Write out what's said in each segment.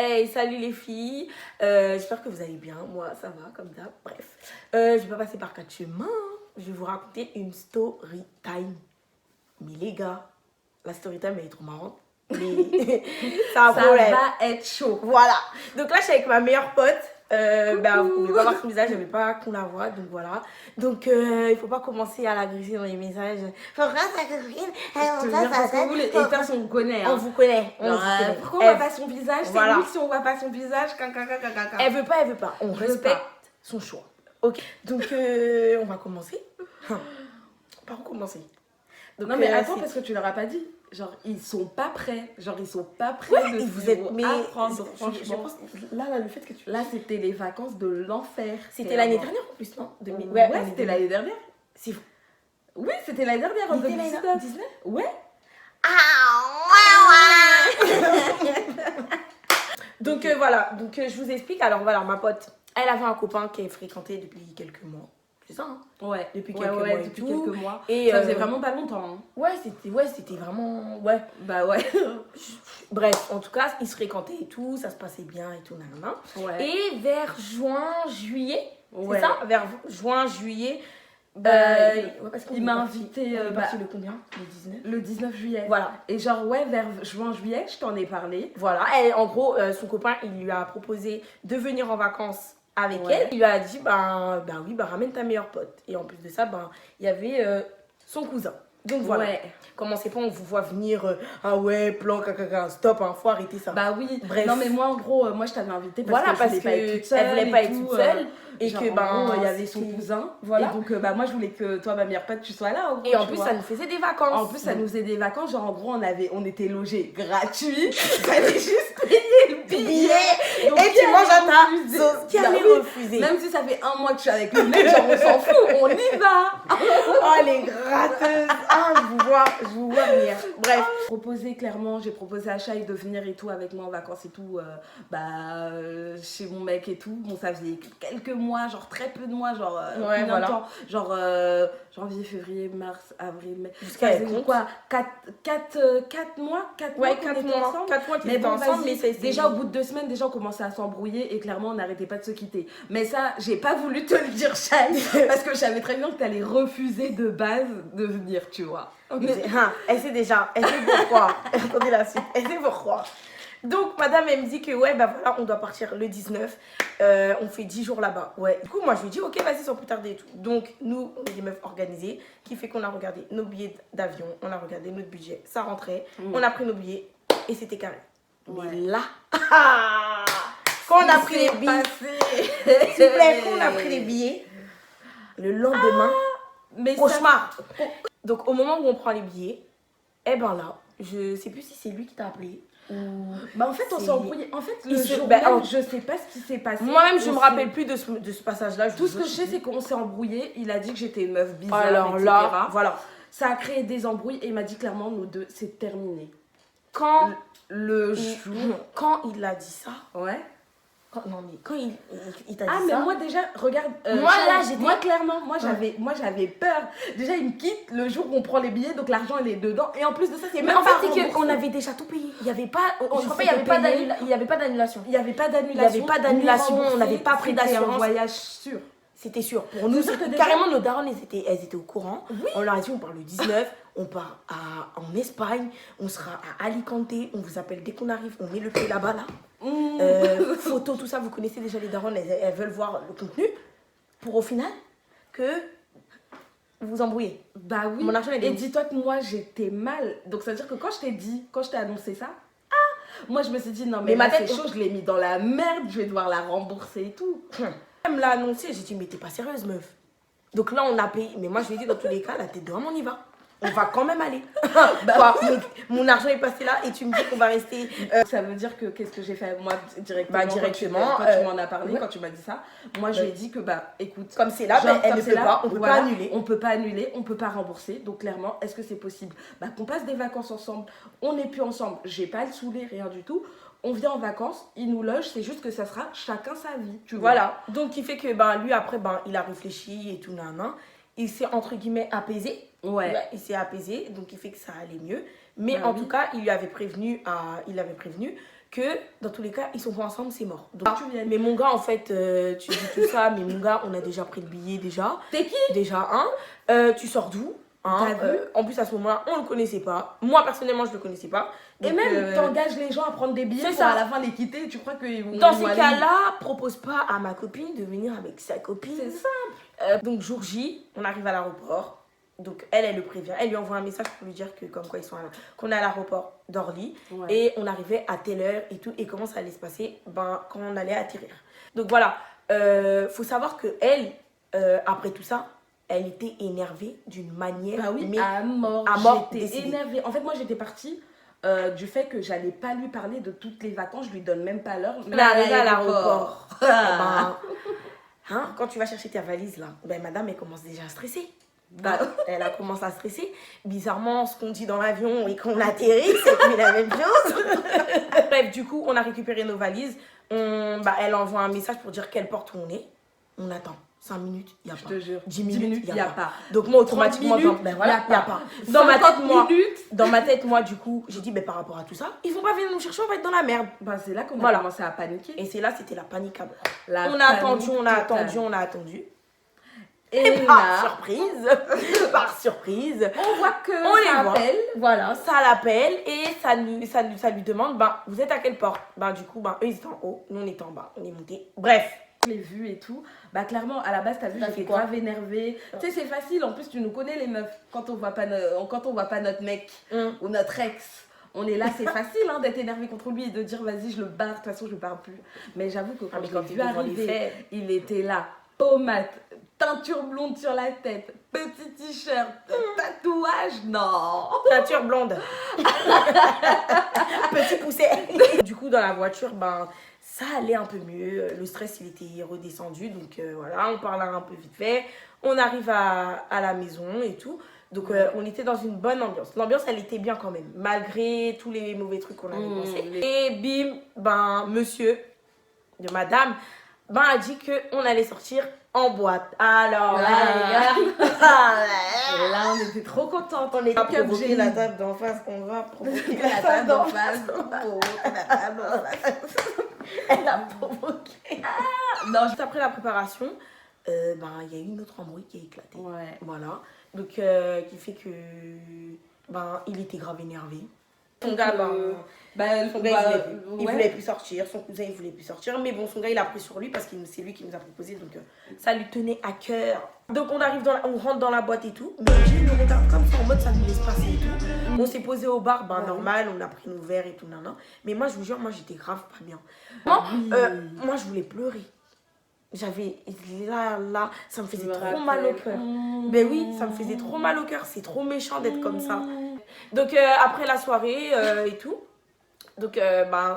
Hey, salut les filles. J'espère que vous allez bien. Moi, ça va, comme d'hab. Bref, je vais pas passer par quatre chemins. Je vais vous raconter une story time. Mais les gars, la story time, elle est trop marrante. Mais ça va être chaud. Voilà. Donc là, je suis avec ma meilleure pote. Vous pouvez pas voir son visage, j'avais pas qu'on la voit, donc voilà. Donc il faut pas commencer à la griser dans les messages. Pourquoi les haters, on vous connaît. On vous connaît. Pourquoi on voit pas son visage? C'est voilà. nul si on voit pas son visage. Elle veut pas. On respecte son choix. Ok. Donc on va commencer. Par où commencer? Donc, non mais attends, parce que tu leur as pas dit. Genre, ils sont pas prêts. Genre, ils sont pas prêts de vous êtes apprendre, franchement. Je pense, là, le fait que tu... Là, c'était les vacances de l'enfer. C'était l'année dernière en plus, non? Ouais, c'était l'année dernière. C'est vous. Oui, c'était l'année dernière, en 2019. Ouais. Donc voilà, donc je vous explique. Alors voilà, ma pote, elle avait un copain qu'elle fréquentait depuis quelques mois. C'est ça, hein? Ouais, depuis quelques mois. Depuis quelques mois. Et ça faisait vraiment pas longtemps. Hein. Ouais, c'était vraiment. Ouais. Bah ouais. Bref, en tout cas, ils se fréquentaient et tout, ça se passait bien et tout, nanana. Ouais. Et vers juin, juillet, ouais. c'est ça? Vers juin, juillet. Parce qu'il m'a invité le combien? Le 19 juillet. Voilà. Et genre, ouais, vers juin, juillet, je t'en ai parlé. Voilà. Elle, en gros, son copain, il lui a proposé de venir en vacances avec elle. Il lui a dit, ramène ta meilleure pote. Et en plus de ça, il y avait son cousin. Donc voilà. Ouais. Commencez pas, on vous voit venir, ah ouais, plan, stop, hein, faut arrêter ça. Bah oui. Bref. Non mais moi, en gros, moi je t'avais invité parce que je voulais pas être toute seule. Elle voulait pas être toute seule. Et genre, que il y avait son cousin. Voilà. Et donc moi je voulais que toi, ma meilleure pote, tu sois là. Et en plus, ça nous faisait des vacances. En plus, ça nous faisait des vacances. Genre en gros, on était logés gratuits. Il fallait juste payer le billet. Donc, et tu manges à ta sauce. Qui allait refuser? Même si ça fait un mois que je suis avec le mec, genre on s'en fout, on y va. Oh les gratteuses. Ah, je vous vois venir. Bref. J'ai proposé à Shai de venir et tout avec moi en vacances et tout, chez mon mec et tout. Bon, ça faisait quelques mois, genre très peu de mois, genre combien de temps? Genre janvier, février, mars, avril, mai. Jusqu'à quoi? 4 mois? 4 mois. 4 mois qu'ils étaient ensemble, mais c'est déjà au bout de 2 semaines, déjà on commençait à s'embrouiller et clairement on n'arrêtait pas de se quitter. Mais ça, j'ai pas voulu te le dire, Shai, parce que je savais très bien que t'allais refuser de base de venir, tu vois. Elle sait déjà, elle sait pourquoi. Attendez la suite, elle sait pourquoi. Donc, madame, elle me dit que, voilà, on doit partir le 19. On fait 10 jours là-bas. Ouais. Du coup, moi, je lui dis, ok, vas-y, sans plus tarder et tout. Donc, nous, on est des meufs organisées, qui fait qu'on a regardé nos billets d'avion, on a regardé notre budget, ça rentrait, on a pris nos billets et c'était carré. Ouais. Mais là, quand on a pris les billets, s'il vous plaît, quand on a pris les billets, le lendemain, cauchemar. Donc, au moment où on prend les billets, là, je sais plus si c'est lui qui t'a appelé. En fait, on s'est embrouillé. En fait, le jour je sais pas ce qui s'est passé. Moi-même, je me rappelle plus de ce passage-là. Tout ce que je sais, c'est qu'on s'est embrouillé. Il a dit que j'étais une meuf bizarre, alors etc. Là, voilà. Ça a créé des embrouilles et il m'a dit clairement, nous deux, c'est terminé. Quand il a dit ça. Ouais. Quand il t'a dit ça. Ah, mais moi déjà, regarde. Moi, clairement, moi j'avais peur. Déjà, il me quitte le jour où on prend les billets, donc l'argent il est dedans. Et en plus de ça, c'est même en fait, c'est qu'on avait déjà tout payé. Il n'y avait pas. Il n'y avait pas d'annulation. Il n'y avait pas d'annulation. On n'avait pas pris d'assurance. Un voyage sûr. C'était sûr. Pour nous, carrément, nos darons, elles étaient au courant. Oui. On leur a dit, on part le 19, on part en Espagne, on sera à Alicante, on vous appelle dès qu'on arrive, on met le pied là-bas, là. Photos, tout ça, vous connaissez déjà les darons, elles veulent voir le contenu. Pour au final, que vous vous embrouillez. Bah oui. Mon argent, et dis-toi que moi, j'étais mal. Donc, ça veut dire que quand je t'ai annoncé ça, moi, je me suis dit, non, mais ma tête, c'est chaud, je l'ai mis dans la merde, je vais devoir la rembourser et tout. Elle me l'a annoncé, j'ai dit, mais t'es pas sérieuse, meuf. Donc là, on a payé. Mais moi, je lui ai dit, dans tous les cas, la tête de homme, on y va. On va quand même aller. Mon argent est passé là et tu me dis qu'on va rester. Ça veut dire que qu'est-ce que j'ai fait moi directement, quand tu m'en as parlé, quand tu m'as dit ça, moi je lui ai dit que écoute, comme c'est là, elle ne peut pas, on peut pas annuler. On peut pas annuler, on peut pas rembourser. Donc clairement, est-ce que c'est possible qu'on passe des vacances ensemble, on n'est plus ensemble, j'ai pas à le saouler, rien du tout. On vient en vacances, il nous loge, c'est juste que ça sera chacun sa vie. Tu vois. Voilà. Donc il fait que lui après il a réfléchi et tout il s'est entre guillemets apaisé. Ouais. Il s'est apaisé, donc il fait que ça allait mieux. Mais en tout cas, il avait prévenu que dans tous les cas, ils sont pas ensemble, c'est mort. Donc, mais mon gars, en fait, tu dis tout ça, mais mon gars, on a déjà pris le billet déjà. T'es qui? Déjà, tu sors d'où? En plus, à ce moment-là, on le connaissait pas. Moi, personnellement, je le connaissais pas. Donc, et même, t'engages les gens à prendre des billets pour à la fin les quitter. Tu crois qu'ils vont... Dans ces cas-là, propose pas à ma copine de venir avec sa copine. C'est simple. Donc, jour J, on arrive à l'aéroport. Donc, elle le prévient. Elle lui envoie un message pour lui dire que comme quoi ils sont qu'on est à l'aéroport d'Orly. Ouais. Et on arrivait à telle heure et tout. Et comment ça allait se passer quand on allait atterrir. Donc, voilà. Faut savoir que elle, après tout ça, elle était énervée d'une manière... Bah oui, à mort. J'étais énervée. En fait, moi, j'étais partie du fait que j'allais pas lui parler de toutes les vacances. Je lui donne même pas l'heure. On est arrivé à l'aéroport. Quand tu vas chercher ta valise, là, madame, elle commence déjà à stresser. Elle a commencé à stresser. Bizarrement, ce qu'on dit dans l'avion et qu'on atterrit, c'est plus la même chose. Bref, du coup, on a récupéré nos valises. Elle envoie un message pour dire quelle porte on est. On attend. 5 minutes, il n'y a pas. Je te jure. 10 minutes, il n'y a pas. Donc moi, automatiquement, il n'y a pas. Dans ma tête, moi, du coup, j'ai dit, par rapport à tout ça, ils vont pas venir nous chercher, on va être dans la merde. C'est là qu'on a commencé à paniquer. Et c'est là, c'était la panique à bord. On a attendu. Et par surprise, on voit que ça l'appelle. Voilà, ça l'appelle et ça lui demande, vous êtes à quelle porte? Du coup, eux, ils étaient en haut, nous, on était en bas, on est montés. Bref. Je l'ai vu et tout. Clairement, à la base, t'as vu, j'étais grave énervée. Tu sais, c'est facile. En plus, tu nous connais, les meufs. Quand on voit pas notre mec ou notre ex, on est là, c'est facile d'être énervé contre lui et de dire, vas-y, je le barre. De toute façon, je le parle plus. Mais j'avoue que quand je l'ai vu arriver, il était là. Pommade, teinture blonde sur la tête, petit t-shirt, tatouage, non. Teinture blonde. Petit pousset. Du coup, dans la voiture, ça allait un peu mieux. Le stress, il était redescendu. Donc voilà, on parle un peu vite fait. On arrive à la maison et tout. Donc on était dans une bonne ambiance. L'ambiance, elle était bien quand même. Malgré tous les mauvais trucs qu'on avait pensé. Et bim, monsieur de madame, a dit qu'on allait sortir en boîte. Alors là, on était trop contentes. On était provoqué la table d'en face. On va provoquer la table d'en face. Elle a provoqué. Non, juste après la préparation, il y a eu une autre embrouille qui a éclaté. Ouais. Voilà. Donc, qui fait que il était grave énervé. Son gars, il voulait plus sortir. Son cousin, il voulait plus sortir. Mais bon, son gars, il a pris sur lui parce que c'est lui qui nous a proposé. Donc, ça lui tenait à cœur. Donc, on rentre dans la boîte et tout. Mais Gilles nous regarde comme ça, en mode ça nous laisse passer et tout. On s'est posé au bar, normal, on a pris nos verres et tout. Mais moi, je vous jure, j'étais grave pas bien. Moi, je voulais pleurer. J'avais là, ça me faisait trop mal au cœur. Ben oui, ça me faisait trop mal au cœur. C'est trop méchant d'être comme ça. Donc, après la soirée et tout, donc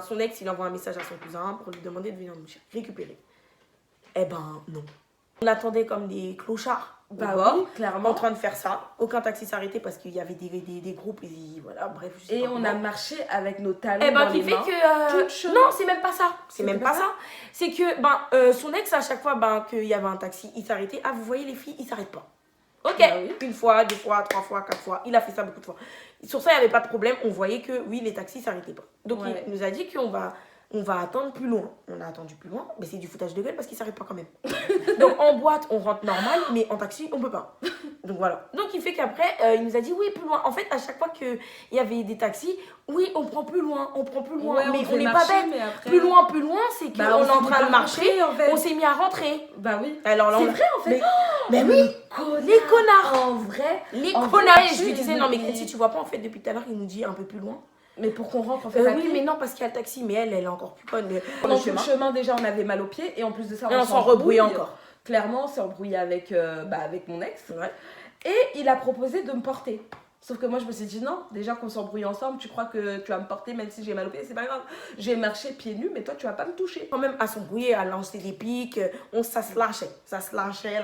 son ex, il envoie un message à son cousin pour lui demander de venir nous récupérer. Non. On attendait comme des clochards. Clairement. En train de faire ça. Aucun taxi s'arrêtait parce qu'il y avait des groupes et voilà, bref. Et on a marché avec nos talons dans les mains. Non, c'est même pas ça. C'est même pas ça. C'est que son ex, à chaque fois qu'il y avait un taxi, il s'arrêtait. Ah, vous voyez les filles, ils s'arrêtent pas. Ok, une fois, 2 fois, 3 fois, 4 fois. Il a fait ça beaucoup de fois. Sur ça, il n'y avait pas de problème. On voyait que oui, les taxis ne s'arrêtaient pas. Donc, il nous a dit qu'on va attendre plus loin. On a attendu plus loin, mais c'est du foutage de gueule parce qu'il ne s'arrête pas quand même. Donc, en boîte, on rentre normal, mais en taxi, on ne peut pas. Donc, voilà. Donc, il fait qu'après, il nous a dit oui, plus loin. En fait, à chaque fois qu'il y avait des taxis, oui, on prend plus loin, Ouais, mais on n'est pas bête. Après... Plus loin, c'est qu'on est en train de marcher, en fait. On s'est mis à rentrer. Oui. Alors là, c'est vrai, en fait. Mais oui, les connards. En vrai. Les connards. Et je lui disais, non, mais si tu vois pas, en fait, depuis tout à l'heure, il nous dit un peu plus loin. Mais pour qu'on rentre en fait oui, mais non, parce qu'il y a le taxi, mais elle est encore plus conne. Pendant le chemin, déjà, on avait mal aux pieds. Et en plus de ça, on s'en rebrouillait encore. Clairement, on s'est embrouillé avec mon ex. Ouais. Et il a proposé de me porter. Sauf que moi, je me suis dit non, déjà qu'on s'embrouille ensemble, tu crois que tu vas me porter même si j'ai mal aux pieds, c'est pas grave. J'ai marché pieds nus, mais toi, tu vas pas me toucher. Quand même, à s'embrouiller, à lancer des pics, ça se lâchait. Ça se lâchait.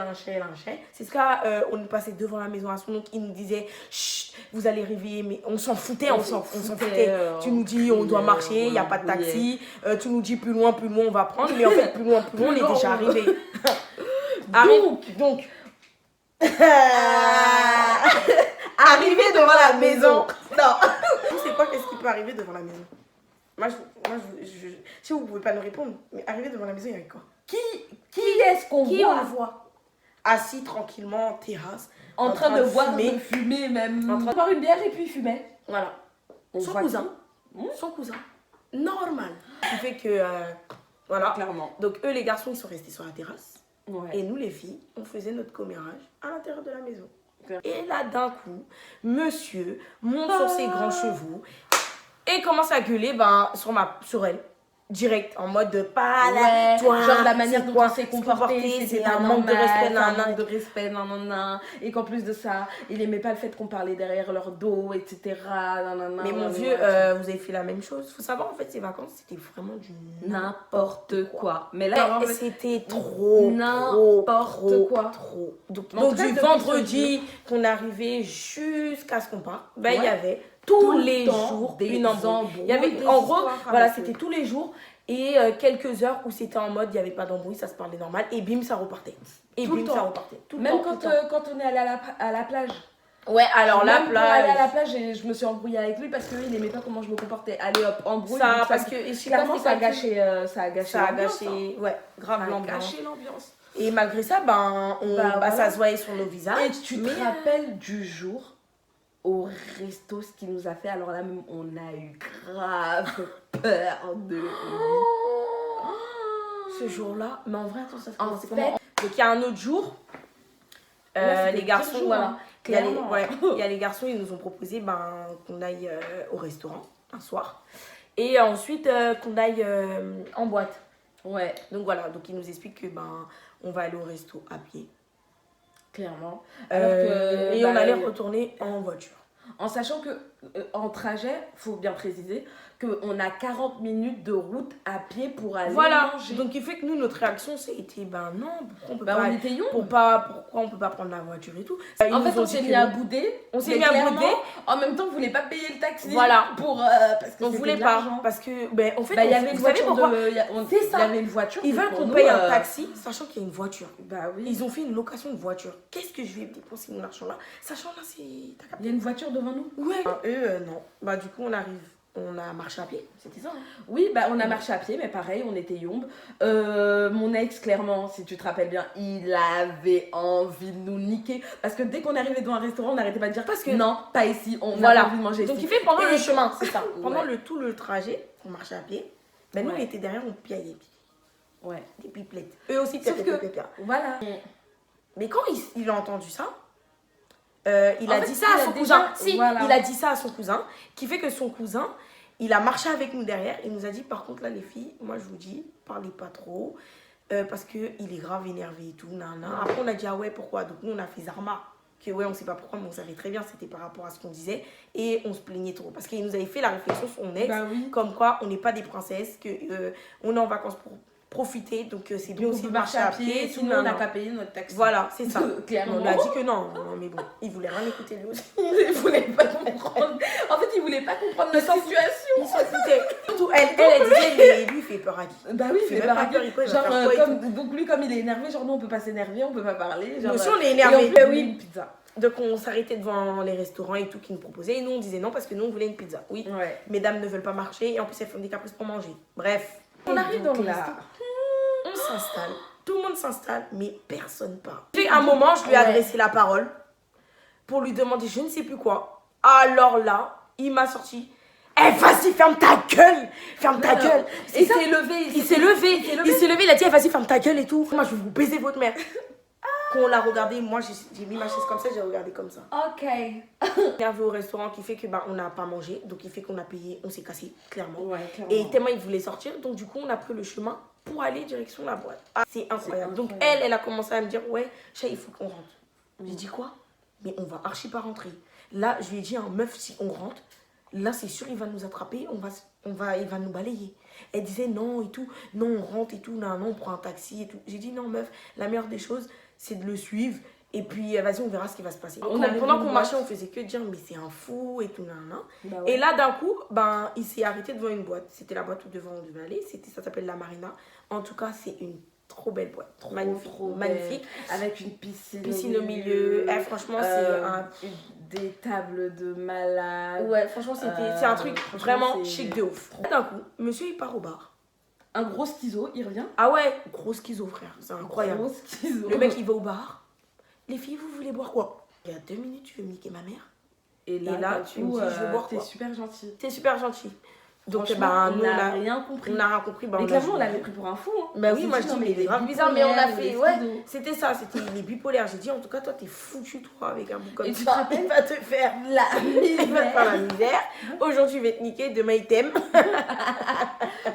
C'est ce cas, on est passé devant la maison à son oncle, il nous disait chut, vous allez réveiller, mais on s'en foutait, on s'en foutait. Tu nous dis, on doit marcher, il n'y a pas de taxi. Tu nous dis plus loin, on va prendre, mais en fait, plus loin, on est déjà arrivé. Donc. Arrivé devant la maison. Non. C'est quoi, qu'est-ce qui peut arriver devant la maison? Si vous pouvez pas nous répondre, mais arrivé devant la maison, il y avait quoi? Qui est-ce qu'on Qui voit? on voit assis tranquillement en terrasse, en train de boire, fumer. de fumer même. En train de boire une bière et puis fumer. Voilà. Son cousin. Son cousin. Normal. Ce qui fait que, voilà. Clairement. Donc eux, les garçons, ils sont restés sur la terrasse. Ouais. Et nous, les filles, on faisait notre commérage à l'intérieur de la maison. Et là, d'un coup, monsieur monte sur ses grands chevaux et commence à gueuler sur elle. Direct, en mode de pas là, toi, genre la manière dont on s'est comporté, c'est un manque de respect, un manque de respect, et qu'en plus de ça, il aimait pas le fait qu'on parlait derrière leur dos, etc. Mais mon vieux, vous avez fait la même chose. Faut savoir, en fait, ces vacances, c'était vraiment du n'importe quoi. Mais là, c'était trop, n'importe quoi. Trop. Donc du vendredi qu'on arrivait jusqu'à ce qu'on parte, il y avait tous les jours une embrouille. Il y avait, en gros, voilà, c'était tous les jours et quelques heures où c'était en mode il n'y avait pas d'embrouille, ça se parlait normal et bim, ça repartait. Et tout bim, le temps. Ça repartait. Même quand on est allé à la plage. Ouais, alors la plage. Pour aller à la plage, je me suis embrouillée avec lui parce qu'il n'aimait pas comment je me comportais. Allez hop, embrouille. Ça, parce que clairement, ça a gâché l'ambiance. Ouais, grave l'ambiance. Et malgré ça, ça se voyait sur nos visages. Et tu te rappelles du jour au resto, ce qu'il nous a fait? Alors là, même, on a eu grave peur de lui. Ce jour-là, mais en vrai, attends, ça se passe comment? Donc, il y a un autre jour, les garçons, voilà. Il y a les garçons, ils nous ont proposé qu'on aille au restaurant un soir. Et ensuite, qu'on aille en boîte. Ouais. Donc voilà, donc ils nous expliquent que on va aller au resto à pied. Clairement. Et on allait retourner en voiture. En sachant que en trajet, faut bien préciser qu'on a 40 minutes de route à pied pour aller manger. Donc il fait que nous, notre réaction, c'était non, pourquoi on peut pas. On était pourquoi on peut pas prendre la voiture et tout. En fait, on s'est mis à bouder. On s'est mis à bouder. En même temps, on voulait pas payer le taxi. Voilà. Parce que on voulait pas. Parce que, en fait, il y avait une voiture. C'est ça. Il y avait une voiture. Ils veulent qu'on paye un taxi, sachant qu'il y a une voiture. Bah oui. Ils ont fait une location de voiture. Qu'est-ce que je vais dépenser mon argent là? Sachant là, c'est. Il y a une voiture devant nous. Ouais. Eux, non. Du coup, on a marché à pied, c'était ça. Oui, on a marché à pied, mais pareil, on était yombe. Mon ex, clairement, si tu te rappelles bien, il avait envie de nous niquer. Parce que dès qu'on arrivait dans un restaurant, on n'arrêtait pas de dire parce que non, pas ici, on a envie de manger ici. Donc il fait pendant le chemin, c'est ça. Pendant tout le trajet, on marchait à pied. Nous, on était derrière, on piaillait. Ouais. Des pipelettes. Eux aussi, voilà. Mais quand il a entendu ça, il a dit ça à son cousin. Il a dit ça à son cousin, qui fait que son cousin, il a marché avec nous derrière. Il nous a dit, par contre, là, les filles, moi, je vous dis, parlez pas trop, parce qu'il est grave énervé et tout. Après, on a dit, ah ouais, pourquoi? Donc, nous, on a fait Zarma. Que ouais, on sait pas pourquoi, mais on savait très bien, c'était par rapport à ce qu'on disait. Et on se plaignait trop. Parce qu'il nous avait fait la réflexion sur son ex, comme quoi on n'est pas des princesses, qu'on est en vacances pour profiter, donc c'est bien aussi de marcher à pied. Sinon, on n'a qu'à payer notre taxi. Voilà, c'est ça. Clairement. On a dit que non, mais bon, il voulait rien écouter lui aussi. Il voulait pas comprendre. En fait, il voulait pas comprendre notre situation. Il s'en foutait. Surtout, elle disait, mais lui, il fait peur à qui? Bah oui, il fait peur à qui? Donc lui, comme il est énervé, genre, nous, on peut pas s'énerver, on peut pas parler. Nous aussi, on est énervé. Oui, une pizza. Donc, on s'arrêtait devant les restaurants et tout qui nous proposaient. Et nous, on disait non parce que nous, on voulait une pizza. Oui, mesdames ne veulent pas marcher et en plus, elles font des caprices pour manger. Bref. On arrive dans là. On s'installe, tout le monde s'installe, mais personne parle. Puis à un moment, je lui ai adressé la parole pour lui demander je ne sais plus quoi. Alors là, il m'a sorti. Eh, vas-y, ferme ta gueule! Ferme ta gueule! Il s'est levé. Il s'est levé, il a dit eh, vas-y, ferme ta gueule et tout. Moi, je vais vous baiser votre mère. Quand on l'a regardé, moi j'ai mis ma chaise comme ça, j'ai regardé comme ça. Ok. Il y avait au restaurant qui fait que on n'a pas mangé, donc il fait qu'on a payé, on s'est cassé, clairement. Et tellement il voulait sortir, donc du coup on a pris le chemin pour aller direction la boîte. C'est incroyable. Donc elle a commencé à me dire ouais, chat, il faut qu'on rentre. J'ai dit quoi? Mais on va archi pas rentrer. Là, je lui ai dit meuf, si on rentre, là c'est sûr il va nous attraper, il va nous balayer. Elle disait non et tout, non on rentre et tout, non on prend un taxi et tout. J'ai dit non meuf, la meilleure des choses c'est de le suivre et puis vas-y on verra ce qui va se passer. Pendant qu'on marchait on faisait que dire mais c'est un fou et tout Et là d'un coup il s'est arrêté devant une boîte. C'était la boîte où devant on devait aller, ça s'appelle la Marina. En tout cas c'est une Trop belle boîte. Trop, magnifique. trop magnifique. Belle. Avec une piscine au milieu. Franchement, des tables de malades. Ouais, franchement, c'est un truc vraiment chic de ouf. D'un coup, monsieur, il part au bar. Un gros schizo, il revient. Ah ouais, gros schizo, frère. C'est incroyable. Gros schizo. Le mec, il va au bar. Les filles, vous voulez boire quoi? Il y a 2 minutes, tu veux me niquer ma mère. Et là tu me dis, je veux boire quoi? T'es super gentil. T'es super gentil. Donc, nous, on n'a rien compris. On n'a rien compris. Mais clairement, on l'avait pris pour un fou. Hein. Bah oui, moi je dis, mais il est grave bizarre. Mais on a fait, c'était ça, c'était les bipolaires. J'ai dit, en tout cas, toi, t'es foutu, toi, avec un bout comme ça. Et tu te rappelles, il va te faire la misère. Il va te faire la misère. Aujourd'hui, il va te niquer, demain, il t'aime.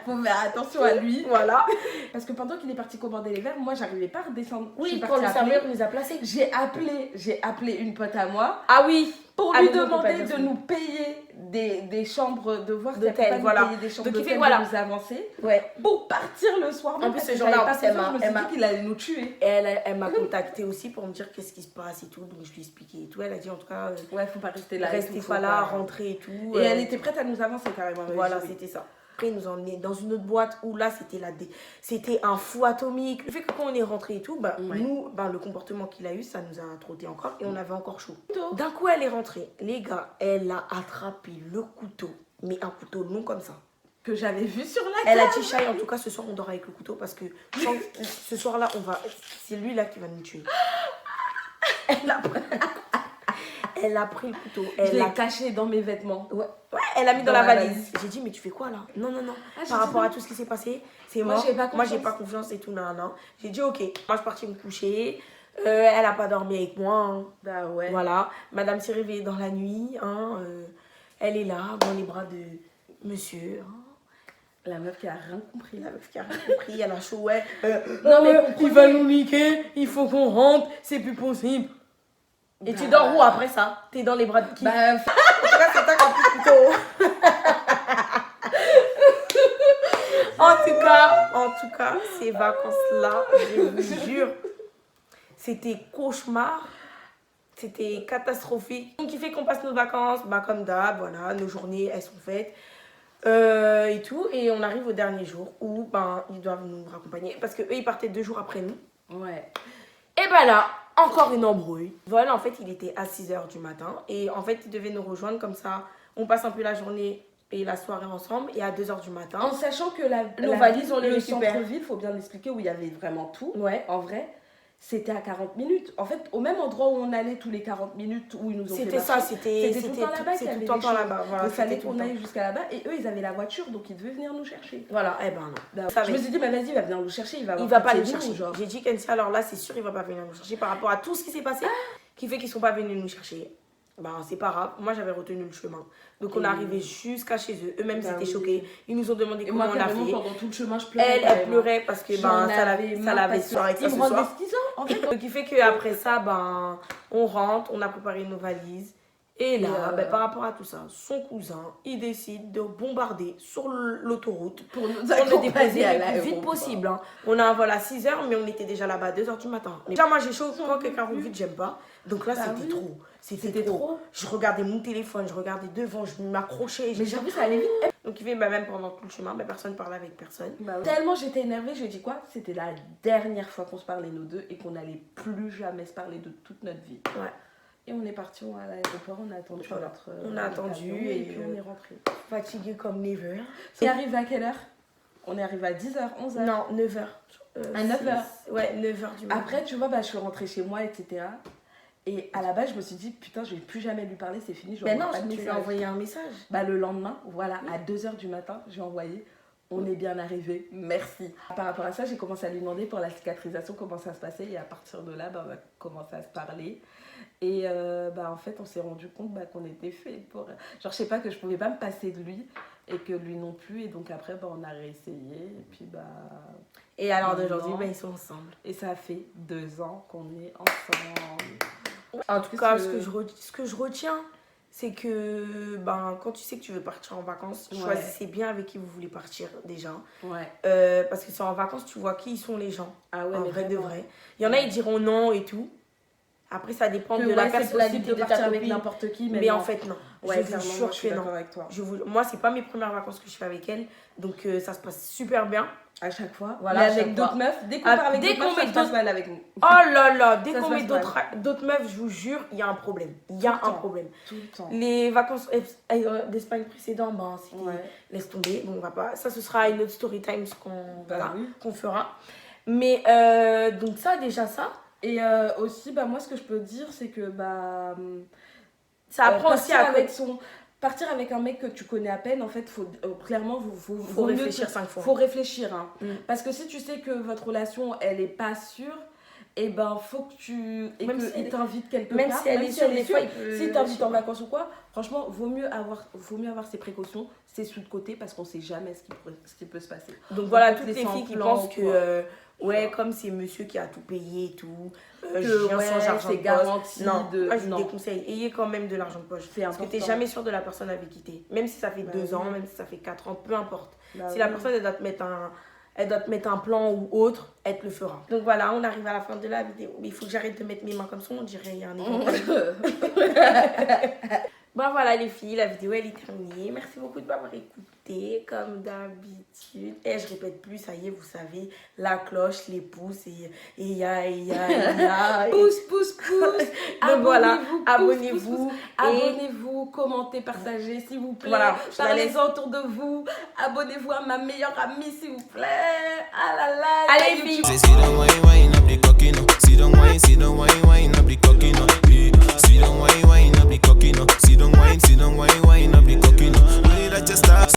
Faut faire attention à lui. Voilà. Parce que pendant qu'il est parti commander les verres, moi, j'arrivais pas à redescendre. Oui, quand le serveur nous a placés. J'ai appelé une pote à moi. Ah oui. Pour lui demander de nous payer des chambres de voir d'hôtel, voilà. Payer des chambres d'hôtel voilà. de nous avancer. Ouais. Pour partir le soir. En plus, ce jour-là, je me suis dit qu'il allait nous tuer. Elle m'a contacté aussi pour me dire qu'est-ce qui se passe et tout. Donc je lui ai expliqué et tout. Elle a dit en tout cas, ouais, faut pas rester là. Restez pas là, rentrer et tout. Et elle était prête à nous avancer carrément. Voilà, c'était ça. Après, ils nous ont emmenés dans une autre boîte où là, c'était un fou atomique. Le fait que quand on est rentré et tout, nous, le comportement qu'il a eu, ça nous a trotté encore et on avait encore chaud. D'un coup, elle est rentrée. Les gars, elle a attrapé le couteau, mais un couteau long comme ça. Que j'avais vu sur la table. Elle a dit, Chai, en tout cas, ce soir, on dort avec le couteau parce que ce soir-là, c'est lui là qui va nous tuer. Elle a pris le couteau. Je l'ai caché dans mes vêtements. Ouais, elle l'a mis dans la valise. J'ai dit, mais tu fais quoi là? Non. Par rapport à tout ce qui s'est passé, c'est mort. Moi, j'ai pas confiance et tout. Non. J'ai dit, ok. Moi, je suis partie me coucher. Elle a pas dormi avec moi. Hein. Bah ouais. Voilà. Madame s'est réveillée dans la nuit. Hein. Elle est là, dans les bras de monsieur. Hein. La meuf qui a rien compris. Elle a chaud, ouais. Non, mais il va nous niquer. Il faut qu'on rentre. C'est plus possible. Et tu dors où après ça? T'es dans les bras de qui? En tout cas, c'est toi qui as pris le couteau. En tout cas, ces vacances-là, je vous jure, c'était cauchemar. C'était catastrophique. Donc, il fait qu'on passe nos vacances, comme d'hab, voilà, nos journées, elles sont faites. Et tout. Et on arrive au dernier jour où, ils doivent nous raccompagner. Parce qu'eux, ils partaient 2 jours après nous. Ouais. Et là, encore une embrouille. Voilà, en fait, il était à 6h du matin. Et en fait, il devait nous rejoindre comme ça. On passe un peu la journée et la soirée ensemble. Et à 2h du matin. En sachant que nos valises, on les le récupère. centre-ville, il faut bien l'expliquer, où il y avait vraiment tout. Ouais. En vrai, c'était à 40 minutes. En fait, au même endroit où on allait tous les 40 minutes où ils nous ont fait marcher. C'était tout le temps là-bas. C'était tout le temps là-bas. Voilà, il fallait qu'on aille jusqu'à là-bas. Et eux, ils avaient la voiture, donc ils devaient venir nous chercher. Voilà, non. Je me suis dit, vas-y, il va venir nous chercher. Il va pas nous chercher. J'ai dit, Kenzie, alors là, c'est sûr, il va pas venir nous chercher par rapport à tout ce qui s'est passé, qui fait qu'ils sont pas venus nous chercher. C'est pas grave. Moi, j'avais retenu le chemin. Donc, on est arrivé jusqu'à chez eux. Eux-mêmes, ils étaient choqués. Ils nous ont demandé comment on a fait. Pendant tout le chemin, je pleurais. Elle pleurait parce que ça l'avait sur avec ça ce soir. En fait. Donc, il fait qu'après ça, on rentre, on a préparé nos valises. Et là, par rapport à tout ça, son cousin, il décide de bombarder sur l'autoroute pour nous déposer le plus vite possible. Hein. On a un vol à 6h, mais on était déjà là-bas à 2h du matin. Mais déjà, moi, j'ai chaud. Quand quelqu'un roule vite, j'aime pas. Donc là, c'était trop. C'était trop. Je regardais mon téléphone, je regardais devant, je m'accrochais. Mais j'avoue, ça allait vite. Donc, il fait, même pendant tout le chemin, personne parlait avec personne. Tellement j'étais énervée, je lui ai dit quoi? C'était la dernière fois qu'on se parlait, nous deux, et qu'on n'allait plus jamais se parler de toute notre vie. Ouais. Et on est parti à l'aéroport, on a attendu notre. On a attendu et puis on est rentré. Fatigué comme never. On est arrivé à quelle heure? On est arrivé à 10h, 11h. Non, 9h. À 9h. Ouais, 9h du matin. Après, tu vois, je suis rentrée chez moi, etc. Et à la base, je me suis dit, putain, je vais plus jamais lui parler, c'est fini. Mais non, tu lui as envoyé un message. Le lendemain, voilà, à 2h du matin, j'ai envoyé. On est bien arrivé, merci. Par rapport à ça, j'ai commencé à lui demander pour la cicatrisation comment ça se passait. Et à partir de là, on a commencé à se parler. Et en fait, on s'est rendu compte qu'on était fait pour. Genre, je sais pas, que je pouvais pas me passer de lui et que lui non plus. Et donc après, on a réessayé. Et puis, Et alors d'aujourd'hui, ils sont ensemble. Et ça fait 2 ans qu'on est ensemble. En tout cas, ce que je retiens, c'est que quand tu sais que tu veux partir en vacances, choisissez bien avec qui vous voulez partir déjà. Ouais. Parce que c'est en vacances, tu vois qui sont les gens. Ah ouais, en mais vrai de vrai. Il y en a, ils diront non et tout. Après, ça dépend de la personnalité de partir ta avec copine. n'importe qui. Mais en fait, non. Ouais, je vous clairement, jure moi, je suis que non. d'accord avec toi. Moi, c'est pas mes premières vacances que je fais avec elle, donc ça se passe super bien. À chaque fois. Voilà, mais à chaque avec d'autres fois. meufs, dès qu'on part avec Dès d'autres qu'on meufs, ça met se passe d'autres- mal avec nous. Oh là là, dès Ça qu'on se met passe d'autres meufs, je vous jure, il y a un problème. Il y a un problème. Tout le temps. Les vacances d'Espagne précédentes, ben, c'était laisse tomber. Bon, on va pas. Ça, ce sera une autre story time qu'on fera. Mais donc ça, déjà ça. Et aussi, bah, moi, ce que je peux dire, c'est que bah, ça apprend aussi à partir avec un mec que tu connais à peine, en fait, clairement, faut réfléchir 5 fois. Faut réfléchir. Hein. Parce que si tu sais que votre relation, elle est pas sûre, et ben, faut que tu. Et qu'il t'invite quelque part. Même si elle est sûre, des fois, si t'invite en vacances ou quoi, franchement, vaut mieux avoir ses précautions, ses sous de côté, parce qu'on sait jamais ce qui peut se passer. Donc voilà, toutes les filles qui pensent que. Ouais, comme c'est monsieur qui a tout payé et tout, je viens sans argent de garanti. Non, moi je vous déconseille, ayez quand même de l'argent de poche. Parce que t'es jamais sûr de la personne avec qui t'es. Même si ça fait 2 ans, même si ça fait 4 ans, peu importe. Si la personne elle doit te mettre un plan ou autre, elle te le fera. Donc voilà, on arrive à la fin de la vidéo. Mais il faut que j'arrête de mettre mes mains comme ça, on dirait il y a un éventail. Bon voilà les filles, la vidéo elle est terminée. Merci beaucoup de m'avoir écouté comme d'habitude. Et je répète plus, ça y est, vous savez, la cloche, les pouces et pouce. Donc voilà, abonnez-vous. Abonnez-vous, commentez, partagez s'il vous plaît. Voilà, parlez-en autour de vous. Abonnez-vous à ma meilleure amie s'il vous plaît. Ah là là. Allez filles.